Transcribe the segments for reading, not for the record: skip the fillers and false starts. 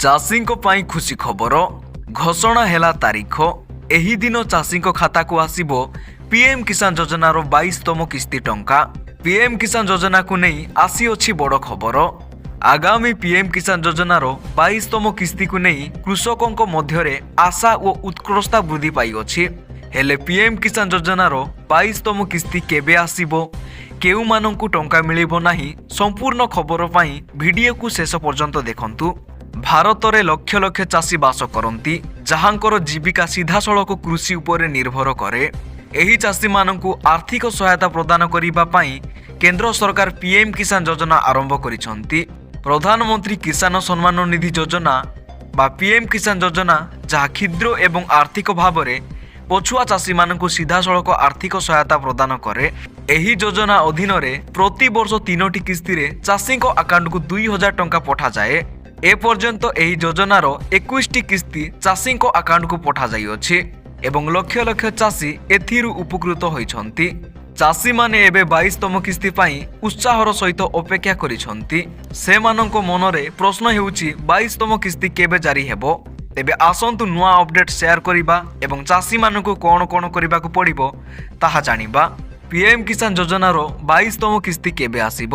ଚାଷୀଙ୍କ ପାଇଁ ଖୁସି ଖବର ଘୋଷଣା ହେଲା ତାରିଖ। ଏହି ଦିନ ଚାଷୀଙ୍କ ଖାତାକୁ ଆସିବ ପିଏମ୍ କିଷାନ ଯୋଜନାର 22ତମ କିସ୍ତି ଟଙ୍କା। ପିଏମ୍ କିଷାନ ଯୋଜନାକୁ ନେଇ ଆସିଅଛି ବଡ଼ ଖବର। ଆଗାମୀ ପିଏମ୍ କିଷାନ ଯୋଜନାର 22ତମ କିସ୍ତିକୁ ନେଇ କୃଷକଙ୍କ ମଧ୍ୟରେ ଆଶା ଓ ଉତ୍କର୍ଷତା ବୃଦ୍ଧି ପାଇଅଛି। ହେଲେ ପିଏମ୍ କିଷାନ ଯୋଜନାର 22ତମ କିସ୍ତି କେବେ ଆସିବ, କେଉଁମାନଙ୍କୁ ଟଙ୍କା ମିଳିବ ନାହିଁ, ସମ୍ପୂର୍ଣ୍ଣ ଖବର ପାଇଁ ଭିଡ଼ିଓକୁ ଶେଷ ପର୍ଯ୍ୟନ୍ତ ଦେଖନ୍ତୁ। ଭାରତରେ ଲକ୍ଷ ଲକ୍ଷ ଚାଷୀ ବାସ କରନ୍ତି, ଯାହାଙ୍କର ଜୀବିକା ସିଧାସଳଖ କୃଷି ଉପରେ ନିର୍ଭର କରେ। ଏହି ଚାଷୀମାନଙ୍କୁ ଆର୍ଥିକ ସହାୟତା ପ୍ରଦାନ କରିବା ପାଇଁ କେନ୍ଦ୍ର ସରକାର ପିଏମ୍ କିଷାନ ଯୋଜନା ଆରମ୍ଭ କରିଛନ୍ତି। ପ୍ରଧାନମନ୍ତ୍ରୀ କିଷାନ ସମ୍ମାନ ନିଧି ଯୋଜନା ବା ପିଏମ୍ କିଷାନ ଯୋଜନା, ଯାହା କ୍ଷୁଦ୍ର ଏବଂ ଆର୍ଥିକ ଭାବରେ ପଛୁଆ ଚାଷୀମାନଙ୍କୁ ସିଧାସଳଖ ଆର୍ଥିକ ସହାୟତା ପ୍ରଦାନ କରେ। ଏହି ଯୋଜନା ଅଧୀନରେ ପ୍ରତିବର୍ଷ 3ଟି କିସ୍ତିରେ ଚାଷୀଙ୍କ ଆକାଉଣ୍ଟକୁ 2000 ଟଙ୍କା ପଠାଯାଏ। ଏପର୍ଯ୍ୟନ୍ତ ଏହି ଯୋଜନାର 21ଟି କିସ୍ତି ଚାଷୀଙ୍କ ଆକାଉଣ୍ଟକୁ ପଠାଯାଇଅଛି ଏବଂ ଲକ୍ଷ ଲକ୍ଷ ଚାଷୀ ଏଥିରୁ ଉପକୃତ ହୋଇଛନ୍ତି। ଚାଷୀମାନେ ଏବେ 22ତମ କିସ୍ତି ପାଇଁ ଉତ୍ସାହର ସହିତ ଅପେକ୍ଷା କରିଛନ୍ତି। ସେମାନଙ୍କ ମନରେ ପ୍ରଶ୍ନ ହେଉଛି 22ତମ କିସ୍ତି କେବେ ଜାରି ହେବ। ତେବେ ଆସନ୍ତୁ ନୂଆ ଅପଡେଟ୍ ସେୟାର କରିବା ଏବଂ ଚାଷୀମାନଙ୍କୁ କ'ଣ କ'ଣ କରିବାକୁ ପଡ଼ିବ ତାହା ଜାଣିବା। ପିଏମ୍ କିଷାନ ଯୋଜନାର 22ତମ କିସ୍ତି କେବେ ଆସିବ?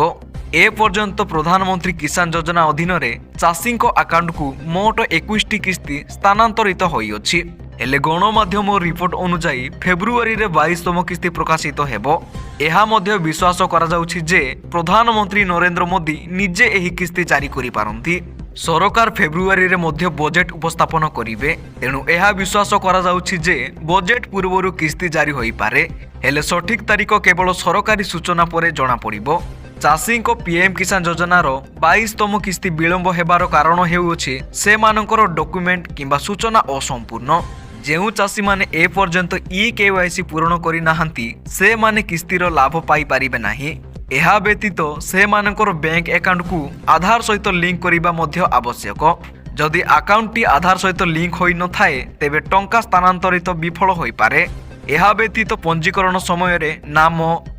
ଏପର୍ଯ୍ୟନ୍ତ ପ୍ରଧାନମନ୍ତ୍ରୀ କିଷାନ ଯୋଜନା ଅଧୀନରେ ଚାଷୀଙ୍କ ଆକାଉଣ୍ଟକୁ ମୋଟ 21ଟି କିସ୍ତି ସ୍ଥାନାନ୍ତରିତ ହୋଇଅଛି। ହେଲେ ଗଣମାଧ୍ୟମ ରିପୋର୍ଟ ଅନୁଯାୟୀ ଫେବୃଆରୀରେ 22ତମ କିସ୍ତି ପ୍ରକାଶିତ ହେବ। ଏହା ମଧ୍ୟ ବିଶ୍ୱାସ କରାଯାଉଛି ଯେ ପ୍ରଧାନମନ୍ତ୍ରୀ ନରେନ୍ଦ୍ର ମୋଦି ନିଜେ ଏହି କିସ୍ତି ଜାରି କରିପାରନ୍ତି। ସରକାର ଫେବୃଆରୀରେ ମଧ୍ୟ ବଜେଟ୍ ଉପସ୍ଥାପନ କରିବେ, ତେଣୁ ଏହା ବିଶ୍ୱାସ କରାଯାଉଛି ଯେ ବଜେଟ୍ ପୂର୍ବରୁ କିସ୍ତି ଜାରି ହୋଇପାରେ। ହେଲେ ସଠିକ୍ ତାରିଖ କେବଳ ସରକାରୀ ସୂଚନା ପରେ ଜଣାପଡ଼ିବ। ଚାଷୀଙ୍କ ପିଏମ୍ କିଷାନ ଯୋଜନାର 22ତମ କିସ୍ତି ବିଳମ୍ବ ହେବାର କାରଣ ହେଉଅଛି ସେମାନଙ୍କର ଡକ୍ୟୁମେଣ୍ଟ କିମ୍ବା ସୂଚନା ଅସମ୍ପୂର୍ଣ୍ଣ। ଯେଉଁ ଚାଷୀମାନେ ଏପର୍ଯ୍ୟନ୍ତ KYC ପୂରଣ କରିନାହାନ୍ତି ସେମାନେ କିସ୍ତିର ଲାଭ ପାଇପାରିବେ ନାହିଁ। ଏହା ବ୍ୟତୀତ ସେମାନଙ୍କର ବ୍ୟାଙ୍କ ଆକାଉଣ୍ଟକୁ ଆଧାର ସହିତ ଲିଙ୍କ କରିବା ମଧ୍ୟ ଆବଶ୍ୟକ। ଯଦି ଆକାଉଣ୍ଟଟି ଆଧାର ସହିତ ଲିଙ୍କ ହୋଇନଥାଏ ତେବେ ଟଙ୍କା ସ୍ଥାନାନ୍ତରିତ ବିଫଳ ହୋଇପାରେ। ଏହା ବ୍ୟତୀତ ପଞ୍ଜୀକରଣ ସମୟରେ ନାମ,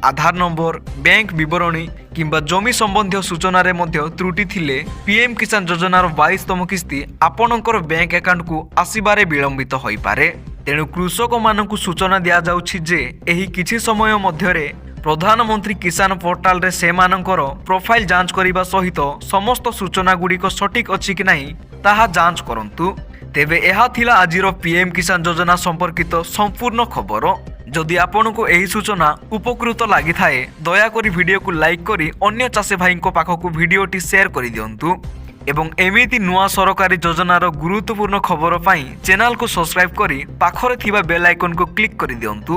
ଆଧାର ନମ୍ବର, ବ୍ୟାଙ୍କ ବିବରଣୀ କିମ୍ବା ଜମି ସମ୍ବନ୍ଧୀୟ ସୂଚନାରେ ମଧ୍ୟ ତ୍ରୁଟି ଥିଲେ ପିଏମ୍ କିଷାନ ଯୋଜନାର 22ତମ କିସ୍ତି ଆପଣଙ୍କର ବ୍ୟାଙ୍କ ଆକାଉଣ୍ଟକୁ ଆସିବାରେ ବିଳମ୍ବିତ ହୋଇପାରେ। ତେଣୁ କୃଷକମାନଙ୍କୁ ସୂଚନା ଦିଆଯାଉଛି ଯେ ଏହି କିଛି ସମୟ ମଧ୍ୟରେ ପ୍ରଧାନମନ୍ତ୍ରୀ କିଷାନ ପୋର୍ଟାଲରେ ସେମାନଙ୍କର ପ୍ରୋଫାଇଲ ଯାଞ୍ଚ କରିବା ସହିତ ସମସ୍ତ ସୂଚନା ଗୁଡ଼ିକ ସଠିକ୍ ଅଛି କି ନାହିଁ ତାହା ଯାଞ୍ଚ କରନ୍ତୁ। ତେବେ ଏହା ଥିଲା ଆଜିର ପିଏମ୍ କିଷାନ ଯୋଜନା ସମ୍ପର୍କିତ ସମ୍ପୂର୍ଣ୍ଣ ଖବର। ଯଦି ଆପଣଙ୍କୁ ଏହି ସୂଚନା ଉପକୃତ ଲାଗିଥାଏ ଦୟାକରି ଭିଡ଼ିଓକୁ ଲାଇକ୍ କରି ଅନ୍ୟ ଚାଷୀ ଭାଇଙ୍କ ପାଖକୁ ଭିଡ଼ିଓଟି ସେୟାର କରିଦିଅନ୍ତୁ ଏବଂ ଏମିତି ନୂଆ ସରକାରୀ ଯୋଜନାର ଗୁରୁତ୍ୱପୂର୍ଣ୍ଣ ଖବର ପାଇଁ ଚ୍ୟାନେଲକୁ ସବସ୍କ୍ରାଇବ୍ କରି ପାଖରେ ଥିବା ବେଲ୍ ଆଇକନକୁ କ୍ଲିକ୍ କରିଦିଅନ୍ତୁ।